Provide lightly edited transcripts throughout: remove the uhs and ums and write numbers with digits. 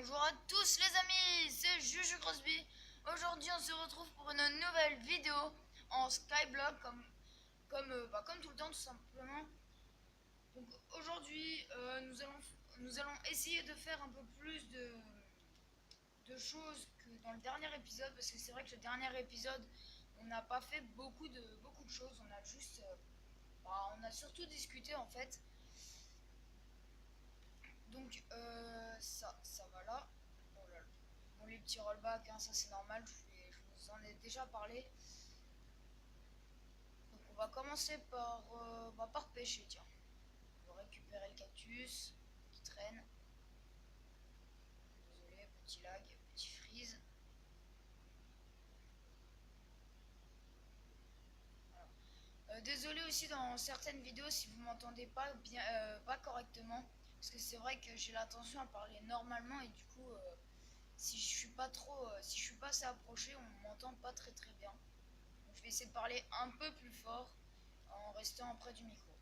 Bonjour à tous les amis, c'est Juju Crosby. Aujourd'hui on se retrouve pour une nouvelle vidéo en Skyblock comme tout le temps tout simplement. Donc aujourd'hui nous allons essayer de faire un peu plus de choses que dans le dernier épisode, parce que c'est vrai que le dernier épisode on n'a pas fait beaucoup de choses, on a juste on a surtout discuté en fait. Donc ça va là. Oh là là. Bon, les petits rollbacks, hein, ça c'est normal, je vous en ai déjà parlé. Donc on va commencer par pêcher, tiens. On va récupérer le cactus qui traîne. Désolé, petit lag, petit freeze. Voilà. Désolé aussi dans certaines vidéos si vous m'entendez pas bien, pas correctement, parce que c'est vrai que j'ai l'intention à parler normalement et du coup, si je suis pas assez approché, on m'entend pas très bien. Donc, je vais essayer de parler un peu plus fort en restant près du micro.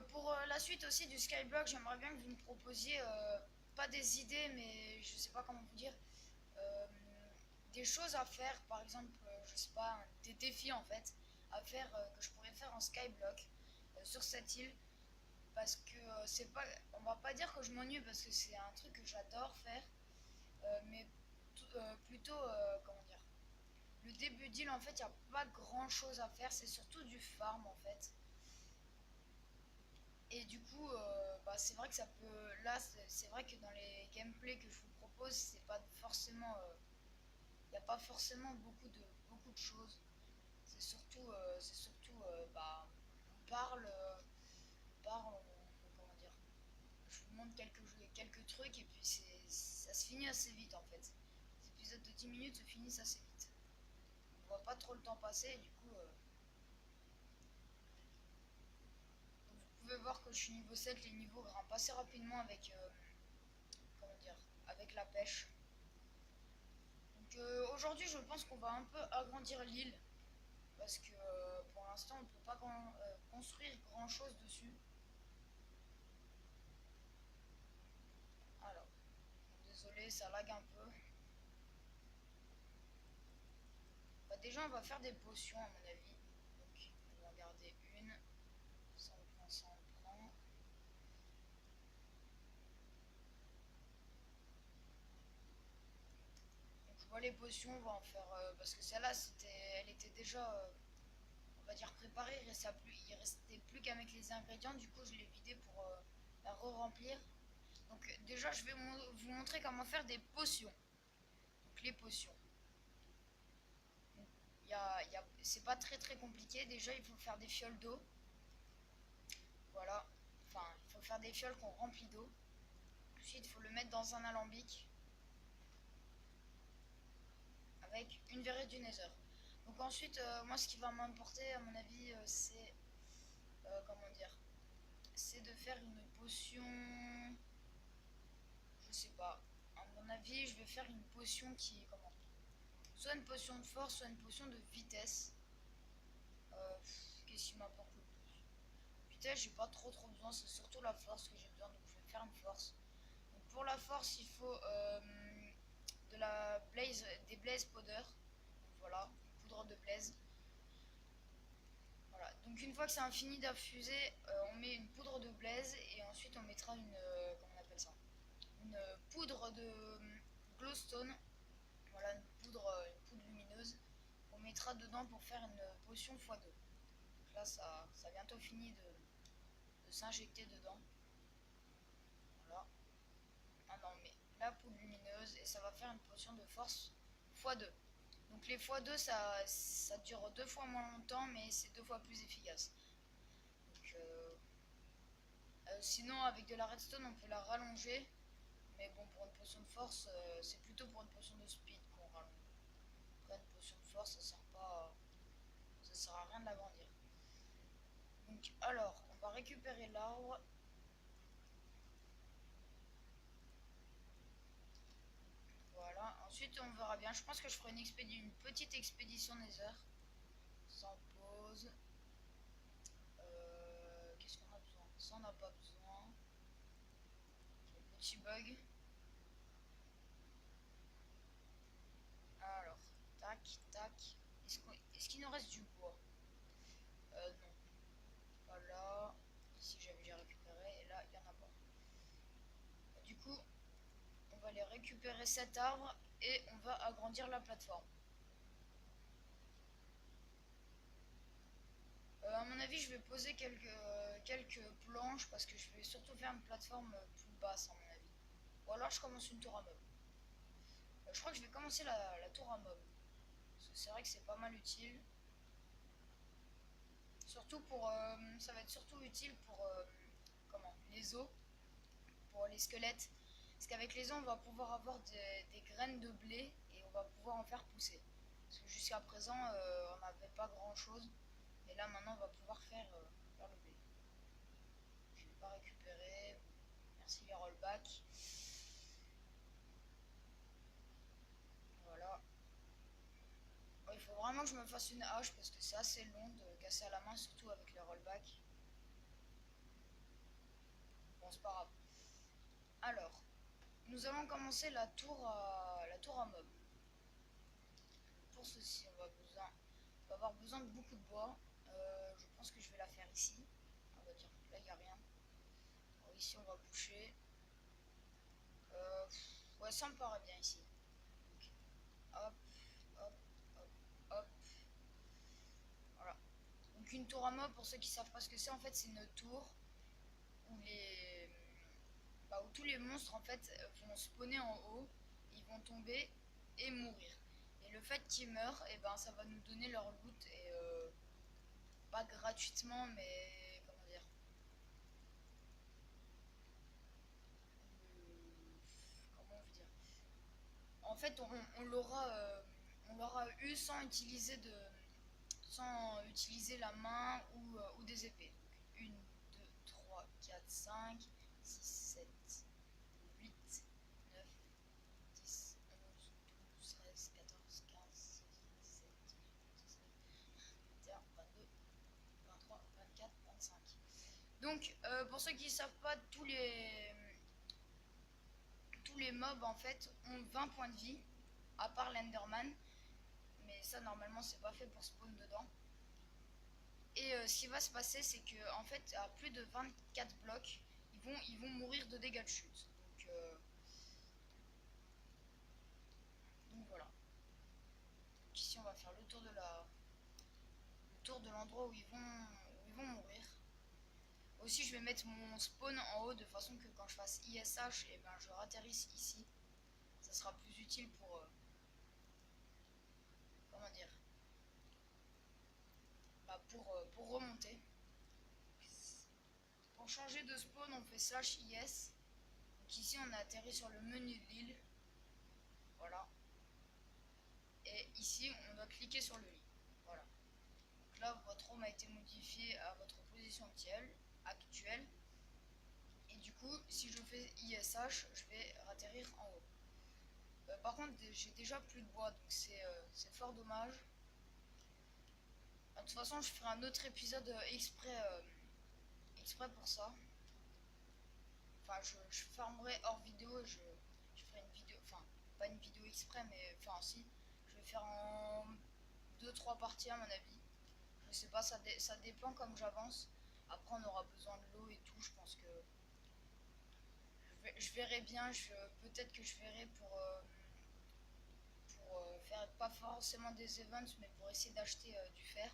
Pour la suite aussi du Skyblock, j'aimerais bien que vous me proposiez pas des idées, mais je sais pas comment vous dire, euh, des choses à faire, par exemple, je sais pas, des défis en fait, à faire que je pourrais faire en Skyblock sur cette île, parce que c'est pas, on va pas dire que je m'ennuie parce que c'est un truc que j'adore faire, mais plutôt, comment dire, le début d'île en fait, il n'y a pas grand chose à faire, c'est surtout du farm en fait. Et du coup, c'est vrai que ça peut. Là, c'est vrai que dans les gameplays que je vous propose, c'est pas forcément. Il n'y a pas forcément beaucoup de choses. C'est surtout, on parle, comment dire. Je vous montre quelques trucs et puis ça se finit assez vite en fait. Les épisodes de 10 minutes se finissent assez vite. On voit pas trop le temps passer et du coup, vous pouvez voir que je suis niveau 7, les niveaux grimpent assez rapidement avec, comment dire, avec la pêche. Donc aujourd'hui, je pense qu'on va un peu agrandir l'île parce que pour l'instant, on ne peut pas construire grand chose dessus. Alors, désolé, ça lag un peu. Déjà, on va faire des potions à mon avis. Donc, on va en garder une. Ça on prend, ça on prend. Donc, je vois les potions, on va en faire parce que celle-là, elle était déjà, on va dire préparée. Il restait plus qu'à mettre les ingrédients. Du coup, je l'ai vidée pour la re-remplir. Donc déjà, je vais vous montrer comment faire des potions. Donc les potions. C'est pas très compliqué. Déjà, il faut faire des fioles d'eau. Voilà. Enfin, il faut faire des fioles qu'on remplit d'eau. Ensuite, il faut le mettre dans un alambic avec une verrée du nether. Donc ensuite, moi, ce qui va m'importer, à mon avis, c'est comment dire, c'est de faire une potion. Je sais pas. À mon avis, je vais faire une potion qui est comment, soit une potion de force, soit une potion de vitesse. Qu'est-ce qui m'apporte le plus? Vitesse, j'ai pas trop besoin, c'est surtout la force que j'ai besoin, donc je vais faire une force. Donc pour la force, il faut des blaze powder. Donc voilà, une poudre de blaze. Voilà, donc une fois que c'est fini d'infuser, on met une poudre de blaze et ensuite on mettra comment on appelle ça, une poudre de glowstone. Voilà, une poudre lumineuse. On mettra dedans pour faire une potion x2. Donc là, ça a bientôt fini de s'injecter dedans. Voilà. Maintenant, on met la poudre lumineuse et ça va faire une potion de force x2. Donc les x2, ça dure 2 fois moins longtemps, mais c'est 2 fois plus efficace. Donc, sinon, avec de la redstone, on peut la rallonger. Mais bon, pour une potion de force, c'est plutôt pour une potion de speed qu'on rallonge. Après, une potion de force, ça sert à rien de l'agrandir. Donc, alors, on va récupérer l'arbre. Voilà. Ensuite, on verra bien. Je pense que je ferai une petite expédition Nether. Sans pause. Qu'est-ce qu'on a besoin? ça on n'a pas besoin. Petit bug. Alors, tac, tac. Est-ce qu'il nous reste du bois? Non. Pas là. Ici j'avais déjà récupéré et là il n'y en a pas. Du coup, on va aller récupérer cet arbre et on va agrandir la plateforme. À mon avis, je vais poser quelques planches parce que je vais surtout faire une plateforme plus basse, à mon avis. Ou alors je commence une tour à meubles. Je crois que je vais commencer la tour à meubles. C'est vrai que c'est pas mal utile. Surtout pour. Ça va être surtout utile pour. Comment les os. Pour les squelettes. Parce qu'avec les os, on va pouvoir avoir des graines de blé et on va pouvoir en faire pousser. Parce que jusqu'à présent, on n'avait pas grand chose. Mais là, maintenant, on va pouvoir faire le blé. Je vais pas récupérer. Merci les rollbacks. Voilà. Bon, il faut vraiment que je me fasse une hache parce que c'est assez long de casser à la main, surtout avec les rollbacks. Bon, c'est pas grave. Alors, nous allons commencer la tour à mob. Pour ceci, on va avoir besoin de beaucoup de bois. Je pense que je vais la faire ici. On va dire, là il n'y a rien. Alors, ici on va boucher. Ouais, ça me paraît bien ici. Donc, hop, hop, hop, hop. Voilà. Donc une tour à mob, pour ceux qui savent pas ce que c'est, en fait c'est une tour où où tous les monstres en fait vont spawner en haut, ils vont tomber et mourir. Et le fait qu'ils meurent, et ben ça va nous donner leur loot et pas gratuitement, mais comment dire, comment on veut dire. En fait, on l'aura eu sans utiliser la main ou des épées. Donc, 1, 2, 3, 4, 5, 6, 7, 8, 9, 10, 11, 12, 13, 14, 15, 16, 17, 18, 19, 20, 21, 22, 23, 24, 25. Donc, pour ceux qui ne savent pas, tous les mobs en fait ont 20 points de vie, à part l'Enderman. Mais ça, normalement, c'est pas fait pour spawn dedans. Et ce qui va se passer, c'est que en fait, à plus de 24 blocs, ils vont mourir de dégâts de chute. Donc voilà. Donc ici, on va faire le tour de l'endroit où ils vont mourir. Aussi, je vais mettre mon spawn en haut de façon que quand je fasse ISH, et ben, je ratterrisse ici. Ça sera plus utile comment dire, pour remonter. Pour changer de spawn, on fait /IS. Donc ici, on a atterri sur le menu de l'île. Voilà. Et ici, on doit cliquer sur le lit. Voilà. Donc là, votre home a été modifié à votre position actuelle. Et du coup, si je fais ISH, je vais atterrir en haut. Par contre, j'ai déjà plus de bois, donc c'est fort dommage. De toute façon, je ferai un autre épisode exprès pour ça. Enfin, je farmerai hors vidéo et je ferai une vidéo, enfin, pas une vidéo exprès, mais enfin, si. Je vais faire en 2-3 parties à mon avis. Je sais pas, ça dépend comme j'avance. Après, on aura besoin de l'eau et tout. Je pense que je verrai bien. Peut-être que je verrai pour faire pas forcément des events, mais pour essayer d'acheter du fer.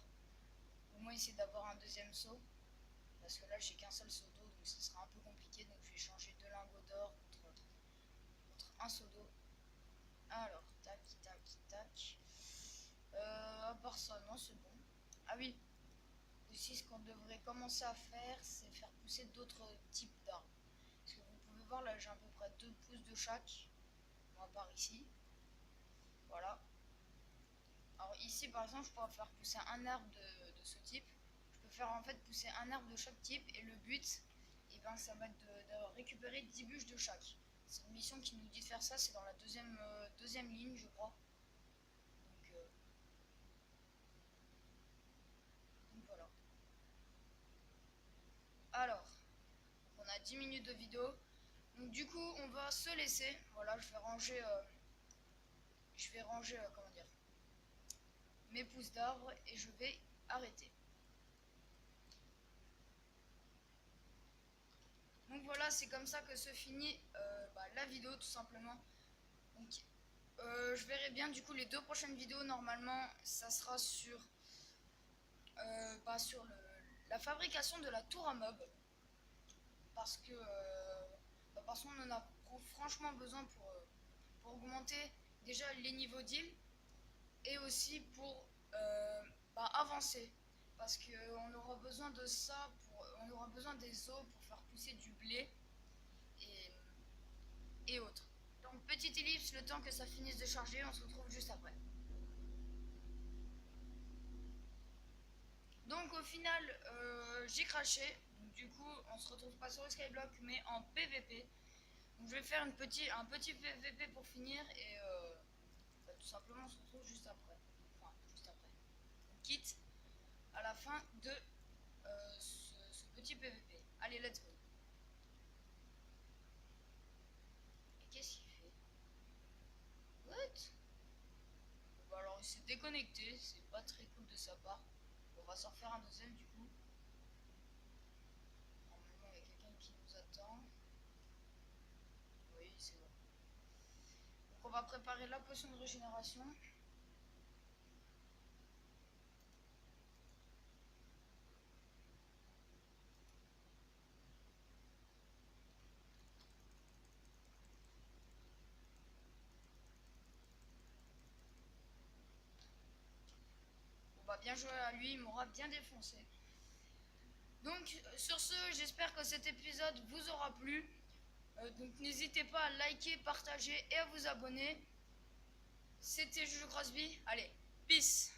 Au moins essayer d'avoir un deuxième seau. Parce que là, j'ai qu'un seul seau d'eau, donc ce sera un peu compliqué. Donc je vais changer 2 lingots d'or contre un seau d'eau. Alors, tac, tac, tac. À part ça, non, c'est bon. Ah oui, aussi, ce qu'on devrait commencer à faire, c'est faire pousser d'autres types d'arbres. Parce que vous pouvez voir, là, j'ai à peu près 2 pouces de chaque. Bon, à part ici. Voilà. Alors ici, par exemple, je pourrais faire pousser un arbre de ce type. Je peux faire en fait pousser un arbre de chaque type. Et le but, et ben, ça va être de récupérer 10 bûches de chaque. C'est une mission qui nous dit de faire ça. C'est dans la deuxième ligne, je crois. Donc voilà. Alors, on a 10 minutes de vidéo. Donc du coup on va se laisser. Voilà, je vais ranger comment dire, mes pousses d'arbres et je vais arrêter. Donc voilà, c'est comme ça que se finit la vidéo tout simplement. Donc je verrai bien du coup les 2 prochaines vidéos. Normalement ça sera sur la fabrication de la tour à meubles, parce que parce qu'on en a franchement besoin pour augmenter déjà les niveaux d'île et aussi pour avancer, parce qu'on aura besoin de ça, on aura besoin des eaux pour faire pousser du blé et autres. Donc petite ellipse, le temps que ça finisse de charger, on se retrouve juste après. Donc au final j'ai craché, donc du coup on se retrouve pas sur le skyblock mais en PVP. Donc je vais faire un petit PVP pour finir et tout simplement on se retrouve juste après. Enfin juste après. On quitte à la fin de ce petit PVP. Allez, let's go. Et qu'est-ce qu'il fait? What? Bon, alors il s'est déconnecté, c'est pas très cool de sa part. On va s'en refaire un deuxième du coup. Normalement il y a quelqu'un qui nous attend. Oui, c'est bon. Donc on va préparer la potion de régénération. On va bien jouer à lui, il m'aura bien défoncé. Donc sur ce, j'espère que cet épisode vous aura plu. Donc n'hésitez pas à liker, partager et à vous abonner. C'était Juju Crosby. Allez, peace.